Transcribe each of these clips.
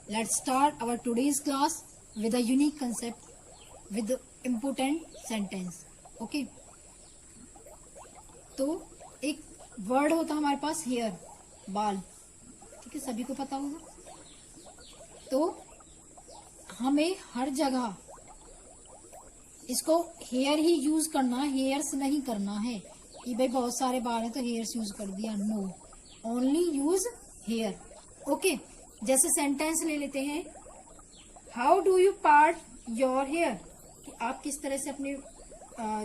Let's start our today's class with a unique concept with important sentence. Okay. तो एक word होता है हमारे पास हेयर, बाल, ठीक है, सभी को पता होगा. तो हमें हर जगह इसको हेयर ही यूज करना, हेयर्स नहीं करना है कि भाई बहुत सारे बाल हैं तो हेयर्स यूज कर दिया. No, only use hair. Okay. जैसे सेंटेंस ले लेते हैं, how do you part your hair, कि आप किस तरह से अपने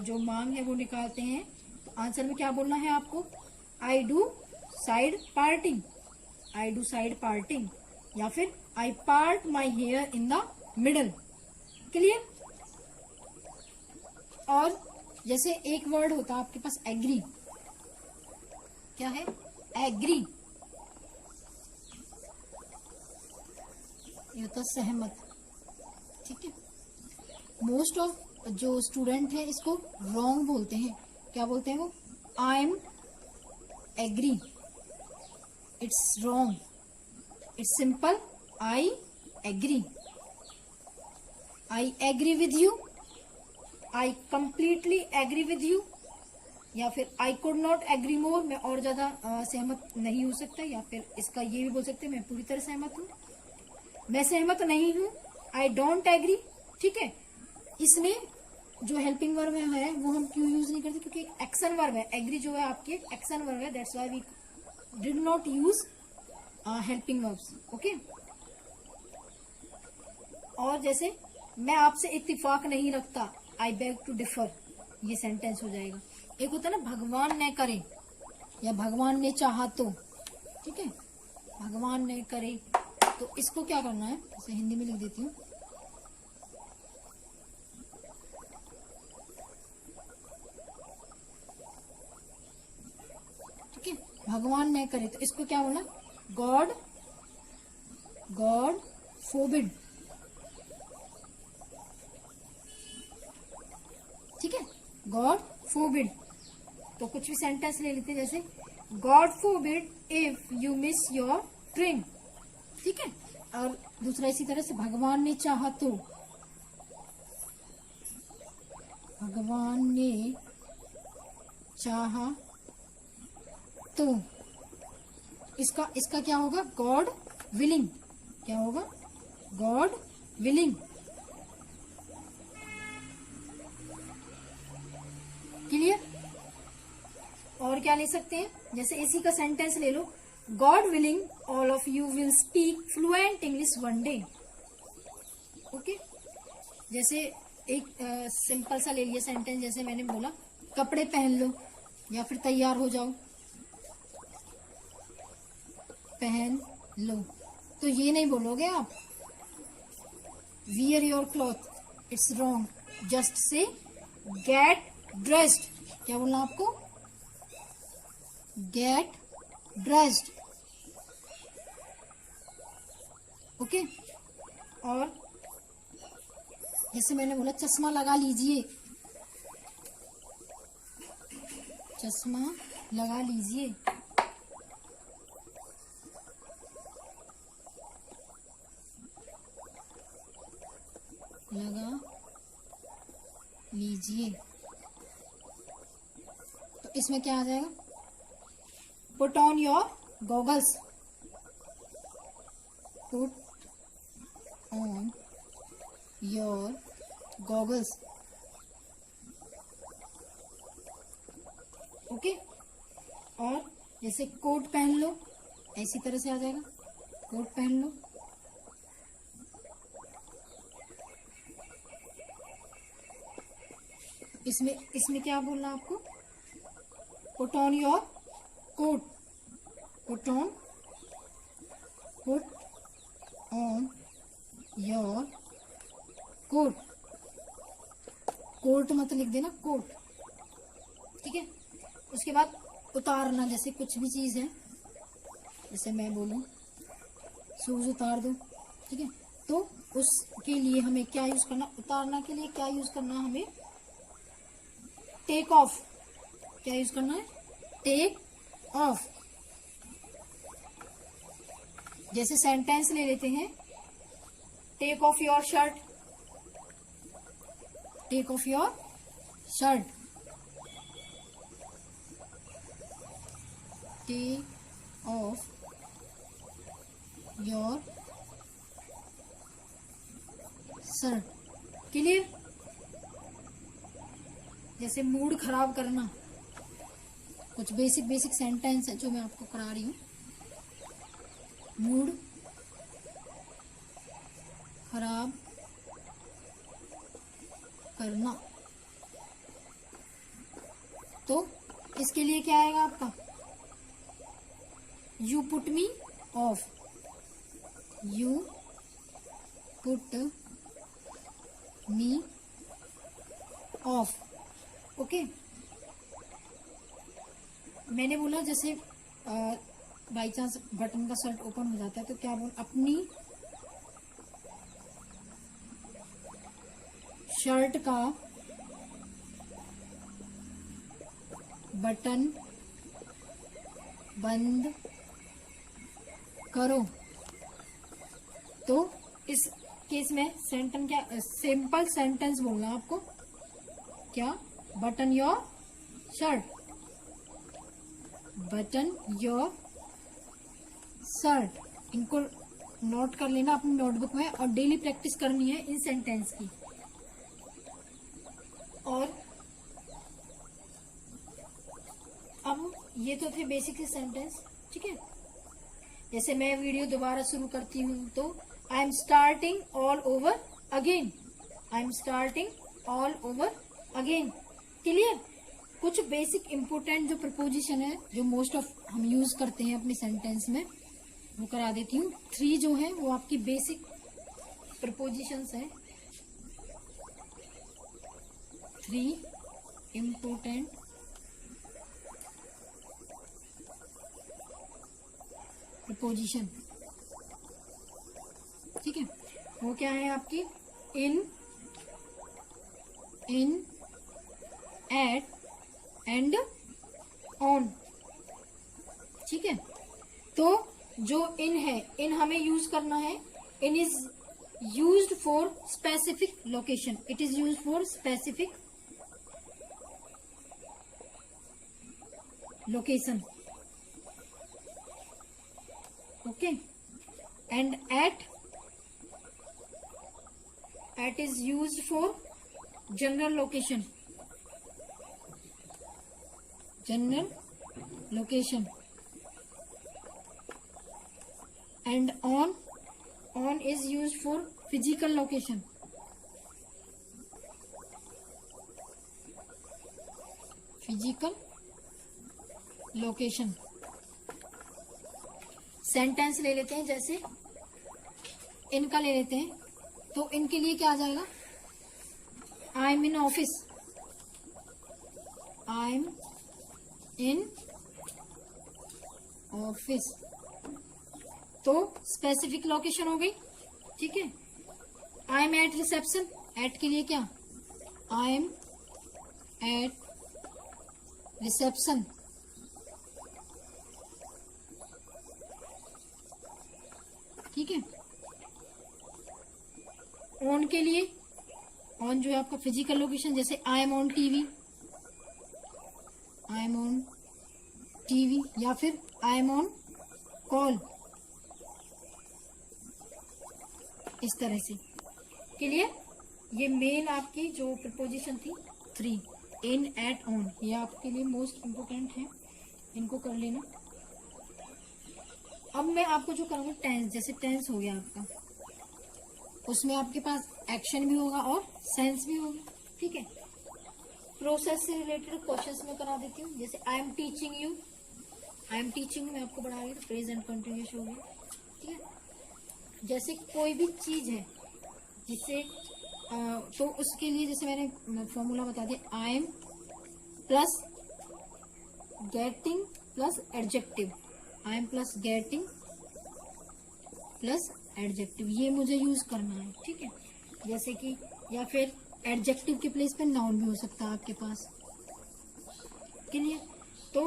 जो मांग है वो निकालते हैं. तो आंसर में क्या बोलना है आपको, I do side parting, I do side parting, या फिर I part my hair in the middle. Clear. और जैसे एक वर्ड होता है आपके पास एग्री. क्या है, एग्री. ये होता सहमत. ठीक है. मोस्ट ऑफ जो स्टूडेंट है इसको रॉन्ग बोलते हैं. क्या बोलते हैं वो, I am agree. It's wrong. It's simple, I agree. I agree with you, I completely agree with you, या फिर I could not agree more, मैं और ज्यादा सहमत नहीं हो सकता, या फिर इसका ये भी बोल सकते हैं मैं पूरी तरह सहमत हूँ, मैं सहमत नहीं हूँ, आई डोंट एग्री. ठीक है. इसमें जो हेल्पिंग वर्ब है वो हम क्यों यूज नहीं करते, क्योंकि एक एक्शन वर्ब है. एग्री जो है आपकी एक एक्शन वर्ब है, that's why we did not use helping verbs. Okay. और जैसे मैं आपसे इत्तेफाक नहीं रखता, आई बेग टू डिफर, ये सेंटेंस हो जाएगा. एक होता है ना भगवान ने करे या भगवान ने चाहा तो. ठीक है. भगवान ने करे, तो इसको क्या करना है, इसे हिंदी में लिख देती हूँ. ठीक है. भगवान ने करे, तो इसको क्या बोलना, गॉड, गॉड फोरबिड. ठीक है. God forbid. तो कुछ भी सेंटेंस ले लेते हैं, जैसे God forbid if you miss your train. ठीक है. और दूसरा इसी तरह से, भगवान ने चाहा तो, भगवान ने चाहा तो, इसका क्या होगा, गॉड विलिंग. क्या होगा, गॉड विलिंग. क्लियर. और क्या ले सकते हैं, जैसे इसी का सेंटेंस ले लो, God willing, all of you will speak fluent English one day. Okay. जैसे एक सिंपल सा ले लिया सेंटेंस, जैसे मैंने बोला कपड़े पहन लो, या फिर तैयार हो जाओ, पहन लो. तो ये नहीं बोलोगे आप, wear your cloth, it's wrong. Just say get dressed. क्या बोलना आपको, get dressed. ओके. और जैसे मैंने बोला चश्मा लगा लीजिए, चश्मा लगा लीजिए. लगा लीजिए. तो इसमें क्या आ जाएगा, Put on your goggles. Put on your goggles. Okay. और जैसे कोट पहन लो, ऐसी तरह से आ जाएगा, कोट पहन लो. इसमें क्या बोलना आपको, Put on your coat. Put on your coat. Coat मत लिख देना, कोट. ठीक है. उसके बाद उतारना, जैसे कुछ भी चीज है, जैसे मैं बोलूं शूज उतार दो. ठीक है. तो उसके लिए हमें क्या यूज करना, उतारना के लिए क्या यूज करना, हमें टेक ऑफ. क्या यूज करना है, टेक ऑफ. जैसे सेंटेंस ले लेते हैं, take off your shirt, take off your shirt, take off your shirt. Clear? जैसे मूड खराब करना, कुछ बेसिक सेंटेंस है जो मैं आपको करा रही हूं। मूड खराब करना, तो इसके लिए क्या आएगा आपका? You put me of, you put me of. Okay, मैंने बोला जैसे बाई चांस बटन का शर्ट ओपन हो जाता है तो क्या बोल, अपनी शर्ट का बटन बंद करो। तो इस केस में सेंटेंस क्या, सिंपल सेंटेंस बोलना आपको, क्या? Button your shirt, button your shirt. इनको नोट कर लेना अपनी नोटबुक में और डेली प्रैक्टिस करनी है इन सेंटेंस की। और अब ये तो थे बेसिक सेंटेंस, ठीक है। जैसे मैं वीडियो दोबारा शुरू करती हूँ तो I am starting all over again, I am starting all over again. Clear? कुछ बेसिक इंपोर्टेंट जो प्रपोजिशन है जो मोस्ट ऑफ हम यूज करते हैं अपने सेंटेंस में वो करा देती हूँ। 3 जो है वो आपकी बेसिक प्रपोजिशंस है, 3 इम्पोर्टेंट प्रपोजिशन, ठीक है। वो क्या है आपकी? इन, एट एंड ऑन, ठीक है। तो जो इन है, इन हमें यूज करना है। In is used for specific location, it is used for specific location, okay. And at is used for general location, general location. And on is used for physical location, physical location. Sentence ले लेते हैं, जैसे इनका ले लेते हैं तो इनके लिए क्या आ जाएगा? I am in office, I am in office, तो स्पेसिफिक लोकेशन हो गई, ठीक है। I am at reception, at के लिए क्या? आई एम एट रिसेप्शन, ठीक है। ऑन के लिए, ऑन जो है आपका फिजिकल लोकेशन, जैसे I M on TV, I am on TV, या फिर आई एम ऑन कॉल, इस तरह से। क्लियर? ये मेन आपकी जो प्रपोजिशन थी 3, इन, एट, ऑन, ये आपके लिए मोस्ट इम्पोर्टेंट है, इनको कर लेना। अब मैं आपको जो करूँगा टेंस, जैसे टेंस हो गया आपका, उसमें आपके पास एक्शन भी होगा और सेंस भी होगा, ठीक है। प्रोसेस से रिलेटेड क्वेश्चंस में करा देती हूँ, जैसे I am teaching you, I am teaching मैं आपको बढ़ा रही हूँ, प्रेजेंट कंटिन्यूअस हो गया, ठीक है। जैसे कोई भी चीज है जिससे तो उसके लिए जैसे मैंने फॉर्मूला बता दिया, I am plus getting plus adjective, I am plus getting plus adjective, ये मुझे यूज करना है, ठीक है। जैसे कि या फिर एडजेक्टिव के प्लेस पे नाउन भी हो सकता है आपके पास, क्लियर? तो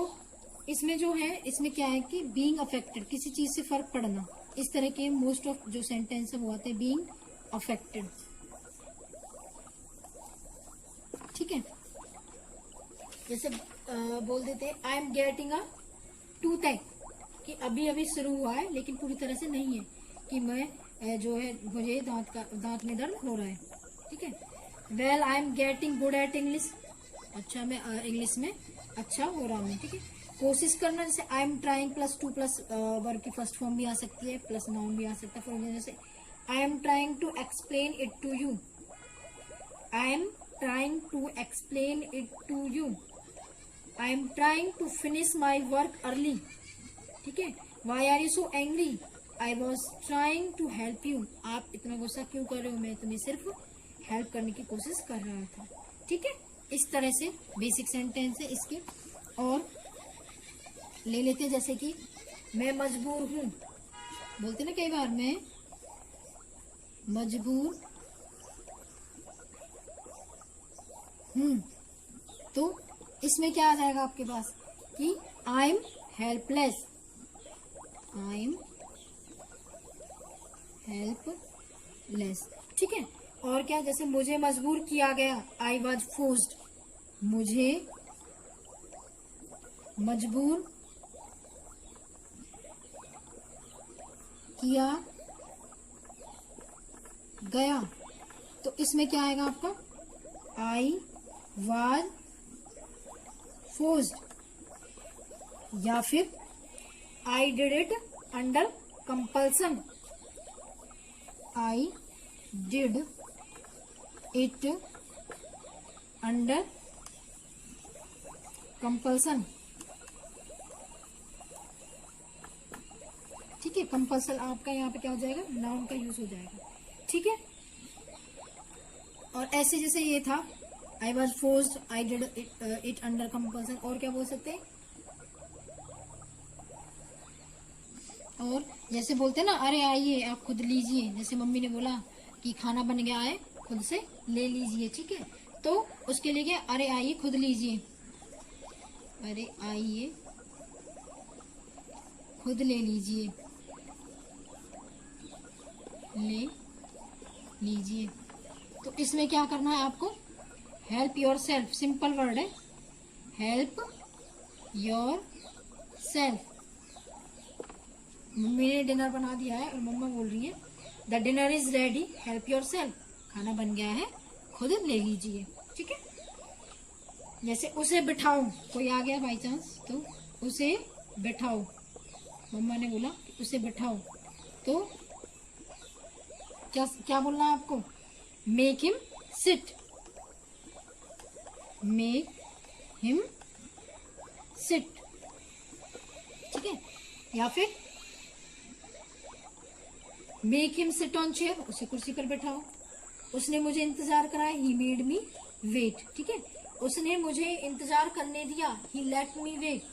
इसमें जो है, इसमें क्या है कि बीइंग अफेक्टेड, किसी चीज से फर्क पड़ना, इस तरह के मोस्ट ऑफ जो सेंटेंस है वो आते हैं बीइंग अफेक्टेड। ठीक है, जैसे बोल देते हैं I am getting a tooth, कि अभी अभी शुरू हुआ है लेकिन पूरी तरह से नहीं है, कि मैं जो है मुझे दांत में दर्द हो रहा है। ठीक है, well I am getting good at English, अच्छा मैं इंग्लिश में अच्छा हो रहा हूँ। ठीक है, कोशिश करना, जैसे I am trying plus two plus verb की फर्स्ट फॉर्म भी आ सकती है, प्लस नाउन भी आ सकता है। फॉर एग्जाम्पल जैसे I am trying to explain it to you, I am trying to explain it to you, I am trying to finish my work early. ठीक है, why are you so angry, I was trying to help you, आप इतना गुस्सा क्यों कर रहे हो, मैं तुम्हें सिर्फ हेल्प करने की कोशिश कर रहा था। ठीक है, इस तरह से बेसिक सेंटेंस है इसके। और ले लेते हैं जैसे कि मैं मजबूर हूं, बोलते ना कई बार मैं मजबूर हूं, तो इसमें क्या आ जाएगा आपके पास कि I am helpless, I am helpless. ठीक है, और क्या, जैसे मुझे मजबूर किया गया, आई वॉज फोर्स्ड, मुझे मजबूर किया गया, तो इसमें क्या आएगा आपका, आई वॉज फोर्स्ड, या फिर I did it under compulsion, I did it under compulsion. ठीक है, कंपल्सन आपका यहाँ पे क्या हो जाएगा, नाउन का यूज हो जाएगा। ठीक है, और ऐसे जैसे ये था I was forced, I did it under compulsion, और क्या बोल सकते हैं, और जैसे बोलते हैं ना, अरे आइए आप खुद लीजिए, जैसे मम्मी ने बोला कि खाना बन गया है खुद से ले लीजिए। ठीक है, तो उसके लिए क्या, अरे आइए खुद लीजिए, अरे आइए खुद ले लीजिए, ले लीजिए। तो इसमें क्या करना है आपको, help your self, simple word है, हेल्प योर सेल्फ। मम्मी ने डिनर बना दिया है और मम्मा बोल रही है the dinner is ready, help your self, खाना बन गया है खुद ले लीजिए। ठीक है, जैसे उसे बिठाओ, कोई आ गया बाई चांस तो उसे बिठाओ, मम्मा ने बोला उसे बिठाओ, तो क्या क्या बोलना है आपको, make him sit, make him sit. ठीक है, या फिर make him sit on chair, उसे कुर्सी पर बैठाओ, उसने मुझे इंतजार कराया, ही मेड मी वेट। ठीक है, उसने मुझे इंतजार करने दिया, ही लेट मी वेट।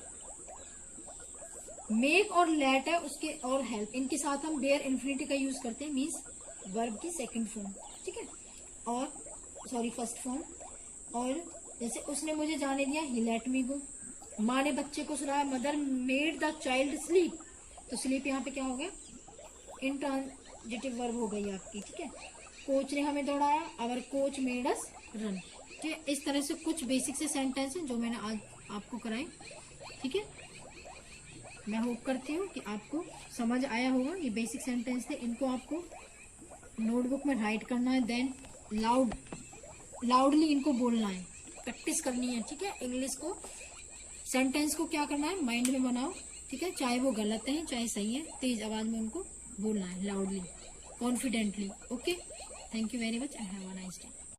मेक और लेट है उसके, और हेल्प, इनके साथ हम बेयर इन्फिनिटी का यूज करते हैं, मीन्स वर्ब की सेकंड फॉर्म। ठीक है, और सॉरी फर्स्ट फॉर्म। और जैसे उसने मुझे जाने दिया, ही लेट मी गो। माँ ने बच्चे को सुलाया, mother made the child sleep, तो स्लीप यहाँ पे क्या हो गया, इंट्रांजिटिव वर्ब हो गई आपकी। ठीक है, कोच ने हमें दौड़ाया, अवर कोच मेड अस रन। ठीक है, इस तरह से कुछ बेसिक से सेंटेंस हैं जो मैंने आज आपको कराए। ठीक है, मैं होप करती हूँ कि आपको समझ आया होगा। ये बेसिक सेंटेंस थे, इनको आपको नोटबुक में राइट करना है, देन लाउडली इनको बोलना है, प्रैक्टिस करनी है। ठीक है, इंग्लिश को, सेंटेंस को क्या करना है, माइंड में बनाओ। ठीक है, चाहे वो गलत है चाहे सही है, तेज आवाज में उनको बोलना है, loudly, confidently. Okay, thank you very much and have a nice day.